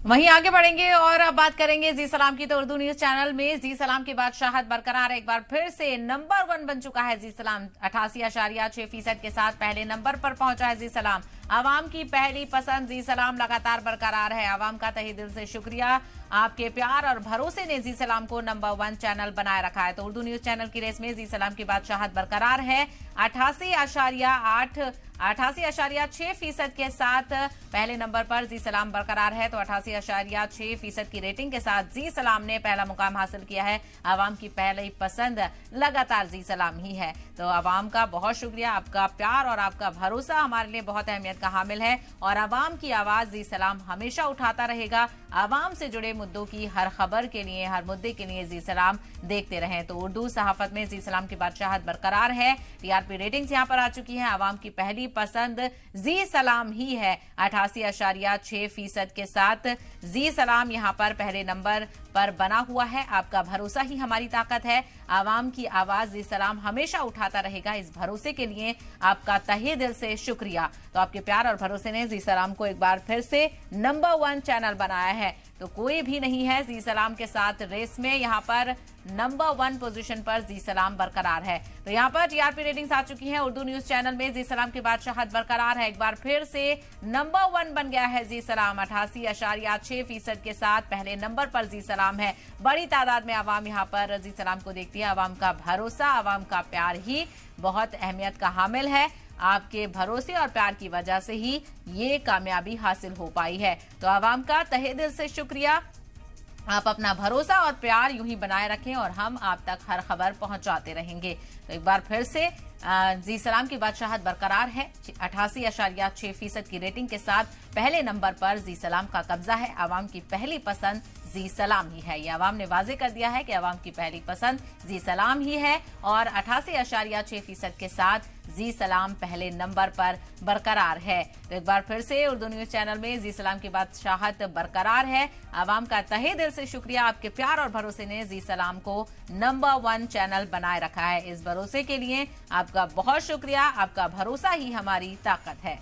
वहीं आगे बढ़ेंगे और अब बात करेंगे जी सलाम की। तो उर्दू न्यूज चैनल में जी सलाम की बादशाहत बरकरार है। एक बार फिर से नंबर 1 बन चुका है जी सलाम। 88.6% के साथ पहले नंबर पर पहुंचा है जी सलाम। आवाम की पहली पसंद जी सलाम लगातार बरकरार है। आवाम का तहे दिल से शुक्रिया, आपके प्यार और भरोसे ने जी सलाम को नंबर 1 चैनल बनाए रखा है। तो उर्दू न्यूज चैनल की रेस में जी सलाम की बादशाहत बरकरार है। 88.6% के साथ पहले नंबर पर जी सलाम बरकरार है। तो 88.6% की रेटिंग के साथ जी सलाम ने पहला मुकाम हासिल किया है। आवाम की पहली पसंद लगातार जी सलाम ही है। तो आवाम का बहुत शुक्रिया, आपका प्यार और आपका भरोसा हमारे लिए बहुत अहमियत का हामिल है और आवाम की आवाज जी सलाम हमेशा उठाता रहेगा। आवाम से जुड़े मुद्दों की हर खबर के लिए, हर मुद्दे के लिए जी सलाम देखते रहें। तो उर्दू सहाफत में जी सलाम की बादशाहत बरकरार है। टीआरपी रेटिंग्स यहां पर आ चुकी हैं। आवाम की पहली पसंद जी सलाम ही है। 88.6% के साथ जी सलाम यहां पर पहले नंबर पर बना हुआ है। आपका भरोसा ही हमारी ताकत है। आवाम की आवाज जी सलाम हमेशा उठाता रहेगा। इस भरोसे के लिए आपका तहे दिल से शुक्रिया। तो आपके प्यार और भरोसे ने जी सलाम को एक बार फिर से नंबर 1 चैनल बनाया है। तो कोई भी नहीं है जी सलाम के साथ रेस में। यहां पर नंबर 1 पोजीशन पर जी सलाम बरकरार है। तो यहां पर टीआरपी रेटिंग्स आ चुकी हैं। उर्दू न्यूज चैनल में जी सलाम की बादशाहत बरकरार है। एक बार फिर से नंबर 1 बन गया है जी सलाम। 88.6% के साथ पहले नंबर पर जी सलाम है। बड़ी तादाद में आवाम यहां पर जी सलाम को देखती है। आवाम का भरोसा, आवाम का प्यार ही बहुत अहमियत का हामिल है। आपके भरोसे और प्यार की वजह से ही ये कामयाबी हासिल हो पाई है। तो आवाम का तहे दिल से शुक्रिया। आप अपना भरोसा और प्यार यूं ही बनाए रखें और हम आप तक हर खबर पहुंचाते रहेंगे। तो एक बार फिर से जी सलाम की बादशाहत बरकरार है। 88.6% की रेटिंग के साथ पहले नंबर पर जी सलाम का कब्जा है। आवाम की पहली पसंद जी सलाम ही है। ये आवाम ने वाजे कर दिया है कि आवाम की पहली पसंद जी सलाम ही है और 88.6% के साथ जी सलाम पहले नंबर पर बरकरार है। तो एक बार फिर से उर्दू न्यूज चैनल में जी सलाम की बादशाहत बरकरार है। आवाम का तहे दिल से शुक्रिया, आपके प्यार और भरोसे ने जी सलाम को नंबर 1 चैनल बनाए रखा है। इस भरोसे के लिए आपका बहुत शुक्रिया। आपका भरोसा ही हमारी ताकत है।